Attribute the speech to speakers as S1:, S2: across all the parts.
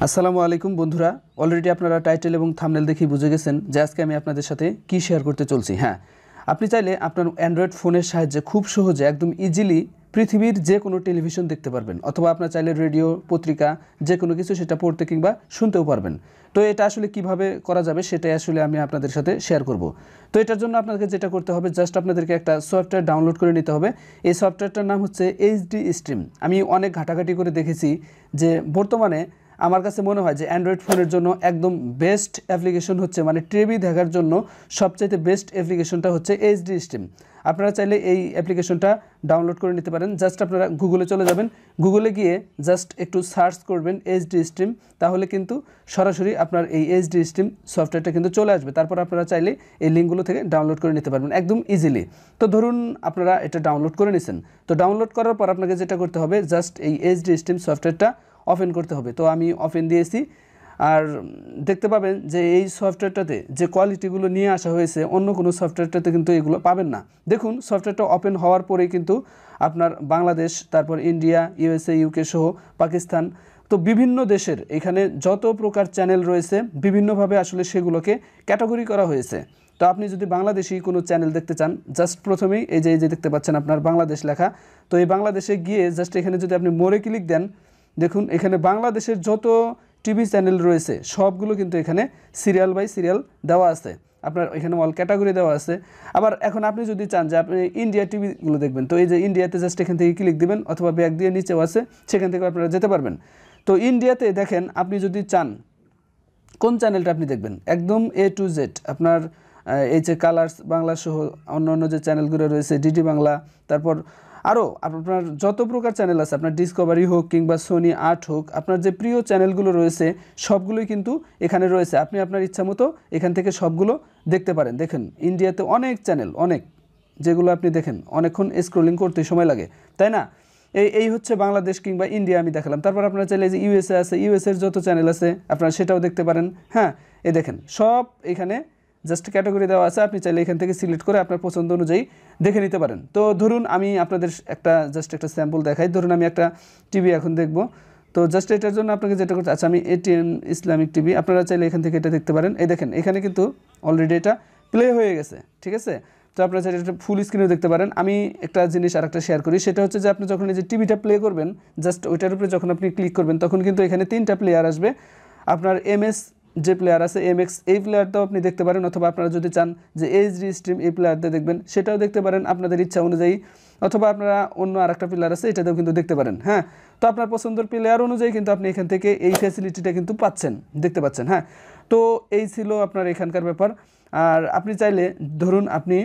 S1: আসসালামু আলাইকুম বন্ধুরা, অলরেডি আপনারা টাইটেল এবং থাম্বনেল দেখেই বুঝে গেছেন যে আজকে আমি আপনাদের সাথে কি শেয়ার করতে চলছি। হ্যাঁ, আপনি চাইলে আপনার অ্যান্ড্রয়েড ফোনের সাহায্যে খুব সহজে একদম ইজিলি পৃথিবীর যে কোনো টেলিভিশন দেখতে পারবেন, অথবা আপনার চাইলে রেডিও, পত্রিকা যে কোনো কিছু সেটা পড়তে কিংবা শুনতেও পারবেন। তো এটা আসলে কিভাবে করা যাবে সেটাই আসলে আমি আপনাদের সাথে শেয়ার করব। তো এটার জন্য আপনাকে যেটা করতে হবে, জাস্ট আপনাদেরকে একটা সফটওয়্যার ডাউনলোড করে নিতে হবে। এই সফটওয়্যারটার নাম হচ্ছে এইচডি স্ট্রিম। আমি অনেক ঘাটাঘাটি করে দেখেছি যে বর্তমানে আমার কাছে মনে হয় যে অ্যান্ড্রয়েড ফোনের জন্য একদম বেস্ট অ্যাপ্লিকেশন হচ্ছে, মানে টিভি দেখার জন্য সবচাইতে বেস্ট অ্যাপ্লিকেশনটা হচ্ছে এইচডি স্ট্রিম। আপনারা চাইলে এই অ্যাপ্লিকেশনটা ডাউনলোড করে নিতে পারেন। জাস্ট আপনারা গুগলে চলে যাবেন, গুগলে গিয়ে জাস্ট একটু সার্চ করবেন এইচডি স্ট্রিম, তাহলে কিন্তু সরাসরি আপনার এই এইচডি স্ট্রিম সফটওয়্যারটা কিন্তু চলে আসবে। তারপর আপনারা চাইলে এই লিঙ্কগুলো থেকে ডাউনলোড করে নিতে পারবেন একদম ইজিলি। তো ধরুন আপনারা এটা ডাউনলোড করে নিছেন, তো ডাউনলোড করার পর আপনাকে যেটা করতে হবে, জাস্ট এই এইচডি স্ট্রিম সফটওয়্যারটা ওপেন করতে হবে। তো আমি ওপেন দিয়েছি, আর দেখতে পাবেন যে এই সফটওয়্যারটাতে যে কোয়ালিটিগুলো নিয়ে আসা হয়েছে অন্য কোনো সফটওয়্যারটাতে কিন্তু এগুলো পাবেন না। দেখুন সফটওয়্যারটা ওপেন হওয়ার পরেই কিন্তু আপনার বাংলাদেশ, তারপর ইন্ডিয়া, ইউএসএ, ইউকে সহ পাকিস্তান, তো বিভিন্ন দেশের এখানে যত প্রকার চ্যানেল রয়েছে বিভিন্নভাবে আসলে সেগুলোকে ক্যাটাগরি করা হয়েছে। তো আপনি যদি বাংলাদেশি কোনো চ্যানেল দেখতে চান, জাস্ট প্রথমেই এই যে দেখতে পাচ্ছেন আপনার বাংলাদেশ লেখা, তো এই বাংলাদেশে গিয়ে জাস্ট এখানে যদি আপনি মোরে ক্লিক দেন, দেখুন এখানে বাংলাদেশের যত টিভি চ্যানেল রয়েছে সবগুলো কিন্তু এখানে সিরিয়াল বাই সিরিয়াল দেওয়া আছে, আপনার এখানে অল ক্যাটাগরি দেওয়া আছে। আবার এখন আপনি যদি চান যে আপনি ইন্ডিয়া টিভিগুলো দেখবেন, তো এই যে ইন্ডিয়াতে জাস্ট এখান থেকে ক্লিক দিবেন, অথবা ব্যাক দিয়ে নিচেও আছে, সেখান থেকে আপনারা যেতে পারবেন। তো ইন্ডিয়াতে দেখেন, আপনি যদি চান কোন চ্যানেলটা আপনি দেখবেন, একদম এ টু জেড আপনার এই যে কালার্স বাংলা সহ অন্য যে চ্যানেলগুলো রয়েছে, ডিডি বাংলা, তারপর আরও আপনার যত প্রকার চ্যানেল আছে, আপনার ডিসকভারি হোক কিংবা সোনি আর্ট হোক, আপনার যে প্রিয় চ্যানেলগুলো রয়েছে সবগুলোই কিন্তু এখানে রয়েছে। আপনি আপনার ইচ্ছা মতো এখান থেকে সবগুলো দেখতে পারেন। দেখেন ইন্ডিয়াতে অনেক চ্যানেল, অনেক, যেগুলো আপনি দেখেন অনেকক্ষণ স্ক্রলিং করতে সময় লাগে, তাই না? এই হচ্ছে বাংলাদেশ কিংবা ইন্ডিয়া আমি দেখালাম। তারপর আপনারা চাইলে যে ইউএসএ আছে, ইউএসএর যত চ্যানেল আছে আপনারা সেটাও দেখতে পারেন। হ্যাঁ, এই দেখেন সব এখানে জাস্ট ক্যাটাগরি দেওয়া আছে, আপনি চাইলে এখান থেকে সিলেক্ট করে আপনার পছন্দ অনুযায়ী দেখে নিতে পারেন। তো ধরুন আমি আপনাদের জাস্ট একটা স্যাম্পল দেখাই। ধরুন আমি একটা টিভি এখন দেখব, তো জাস্ট এটার জন্য আপনাকে যেটা করতে, আচ্ছা আমি এটিএন ইসলামিক টিভি, আপনারা চাইলে এখান থেকে এটা দেখতে পারেন। এই দেখেন এখানে কিন্তু অলরেডি এটা প্লে হয়ে গেছে, ঠিক আছে? তো আপনারা চাইলে এটা ফুল স্ক্রিনেও দেখতে পারেন। আমি একটা জিনিস আর একটা শেয়ার করি, সেটা হচ্ছে যে আপনি যখন এই যে টিভিটা প্লে করবেন, জাস্ট ওইটার উপরে যখন আপনি ক্লিক করবেন তখন কিন্তু এখানে 3টা প্লেয়ার আসবে। আপনার এমএস যে প্লেয়ার আছে, এমএক্স, এই প্লেয়ারটাও আপনি দেখতে পারেন, অথবা আপনারা যদি চান যে এইচডি স্ট্রিম এই প্লেয়ারটা দেখবেন সেটাও দেখতে পারেন আপনাদের ইচ্ছা অনুযায়ী, অথবা আপনারা অন্য আরেকটা প্লেয়ার আছে এটাতেও কিন্তু দেখতে পারেন। হ্যাঁ, তো আপনার পছন্দের প্লেয়ার অনুযায়ী কিন্তু আপনি এখান থেকে এই ফ্যাসিলিটিটা কিন্তু পাচ্ছেন, দেখতে পাচ্ছেন। হ্যাঁ, তো এই ছিল আপনার এখানকার ব্যাপার। আর আপনি চাইলে ধরুন আপনি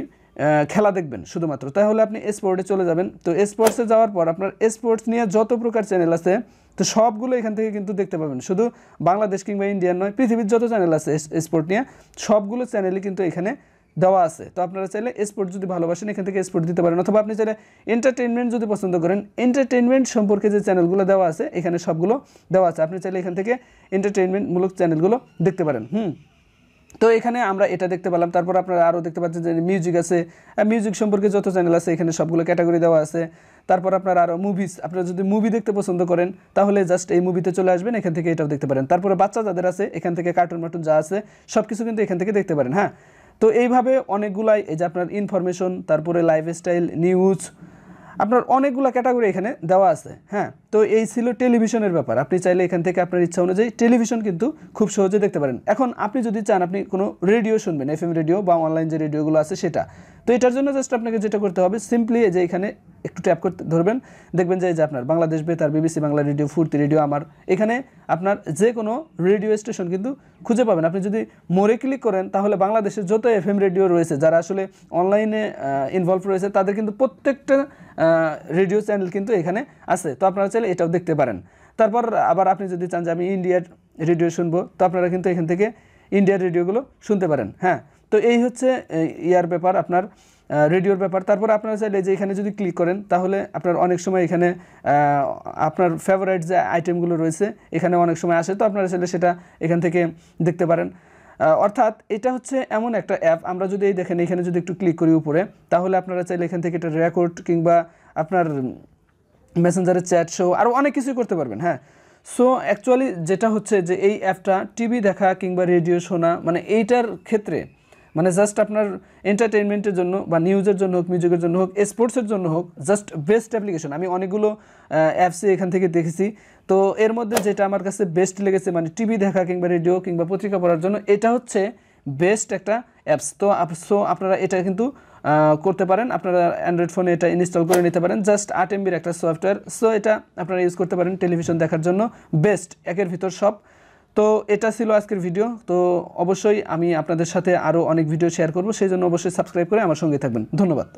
S1: খেলা দেখবেন শুধুমাত্র, তাহলে আপনি স্পোর্টে চলে যাবেন। তো স্পোর্টসে যাওয়ার পর আপনার স্পোর্টস নিয়ে যত প্রকার চ্যানেল আছে তো সবগুলো এখান থেকে কিন্তু দেখতে পাবেন। শুধু বাংলাদেশ কিংবা ইন্ডিয়ান নয়, পৃথিবীর যত চ্যানেল আছে স্পোর্ট নিয়ে সবগুলো চ্যানেলই কিন্তু এখানে দেওয়া আছে। তো আপনারা চাইলে স্পোর্ট যদি ভালোবাসেন এখান থেকে স্পোর্ট দিতে পারেন, অথবা আপনি চাইলে এন্টারটেনমেন্ট যদি পছন্দ করেন, এন্টারটেনমেন্ট সম্পর্কে যে চ্যানেলগুলো দেওয়া আছে এখানে সবগুলো দেওয়া আছে, আপনি চাইলে এখান থেকে এন্টারটেনমেন্টমূলক চ্যানেলগুলো দেখতে পারেন। তো এখানে আমরা এটা দেখতে পেলাম। তারপর আপনারা আরও দেখতে পাচ্ছেন যে মিউজিক আছে, মিউজিক সম্পর্কে যত চ্যানেল আছে এখানে সবগুলো ক্যাটাগরি দেওয়া আছে। তারপর আপনারা আরও মুভিজ, আপনারা যদি মুভি দেখতে পছন্দ করেন তাহলে জাস্ট এই মুভিতে চলে আসবেন, এখান থেকে এটাও দেখতে পারেন। তারপরে বাচ্চা যাদের আছে এখান থেকে কার্টুন মার্টুন যা আছে সব কিছু কিন্তু এখান থেকে দেখতে পারেন। হ্যাঁ, তো এইভাবে অনেকগুলাই, এই যে আপনার ইনফরমেশন, তারপরে লাইফস্টাইল, নিউজ, আপনার অনেকগুলো ক্যাটাগরি এখানে দেওয়া আছে। হ্যাঁ, তো এই ছিল টেলিভিশনের ব্যাপার। আপনি চাইলে এখান থেকে আপনার ইচ্ছা অনুযায়ী টেলিভিশন কিন্তু খুব সহজে দেখতে পারেন। এখন আপনি যদি চান আপনি কোনো রেডিও শুনবেন, এফএম রেডিও বা অনলাইন যে রেডিওগুলো আছে সেটা, তো এটার জন্য জাস্ট আপনাকে যেটা করতে হবে, সিম্পলি এই যে এখানে একটু ট্যাপ করতে ধরবেন, দেখবেন যে এই যে আপনার বাংলাদেশ বেতার, বিবিসি বাংলা রেডিও, ফুর্তি রেডিও, আমার এখানে আপনার যে কোনো রেডিও স্টেশন কিন্তু খুঁজে পাবেন। আপনি যদি মোরে ক্লিক করেন তাহলে বাংলাদেশের যত এফএম রেডিও রয়েছে, যারা আসলে অনলাইনে ইনভলভ রয়েছে তাদের কিন্তু প্রত্যেকটা রেডিও চ্যানেল কিন্তু এখানে আছে। তো আপনারা চাইলে এটাও দেখতে পারেন। তারপর আবার আপনি যদি চান যে আমি ইন্ডিয়ার রেডিও শুনবো, তো আপনারা কিন্তু এখান থেকে ইন্ডিয়ার রেডিওগুলো শুনতে পারেন। হ্যাঁ, তো এই হচ্ছে ইয়ার ব্যাপার, আপনার রেডিওর ব্যাপার। তারপর আপনারা চাইলে যে এখানে যদি ক্লিক করেন তাহলে আপনার অনেক সময় এখানে আপনার ফেভারিট যে আইটেমগুলো রয়েছে এখানে অনেক সময় আসে, তো আপনারা চাইলে সেটা এখান থেকে দেখতে পারেন। অর্থাৎ এটা হচ্ছে এমন একটা অ্যাপ, আমরা যদি এই দেখেন এখানে যদি একটু ক্লিক করি উপরে, তাহলে আপনারা চাইলে এখান থেকে এটা রেকর্ড কিংবা আপনার মেসেঞ্জারে চ্যাট শো আরও অনেক কিছুই করতে পারবেন। হ্যাঁ, সো অ্যাকচুয়ালি যেটা হচ্ছে যে এই অ্যাপটা টিভি দেখা কিংবা রেডিও শোনা মানে এইটার ক্ষেত্রে মানে জাস্ট আপনার এন্টারটেইনমেন্টের জন্য বা নিউজের জন্য হোক, মিউজিকের জন্য হোক, স্পোর্টসের জন্য হোক, জাস্ট বেস্ট অ্যাপ্লিকেশন। আমি অনেকগুলো অ্যাপসে এখান থেকে দেখেছি, তো এর মধ্যে যেটা আমার কাছে বেস্ট লেগেছে মানে টিভি দেখা কিংবা রেডিও কিংবা পত্রিকা পড়ার জন্য এটা হচ্ছে বেস্ট একটা অ্যাপস। তো সো আপনারা এটা কিন্তু করতে পারেন, আপনারা অ্যান্ড্রয়েড ফোনে এটা ইনস্টল করে নিতে পারেন। জাস্ট 8 MB একটা সফটওয়্যার, সো এটা আপনারা ইউজ করতে পারেন টেলিভিশন দেখার জন্য, বেস্ট, একের ভিতর সব। তো এটা ছিল আজকের ভিডিও। তো অবশ্যই আমি আপনাদের সাথে আরও অনেক ভিডিও শেয়ার করব, সেই জন্য অবশ্যই সাবস্ক্রাইব করে আমার সঙ্গে থাকবেন। ধন্যবাদ।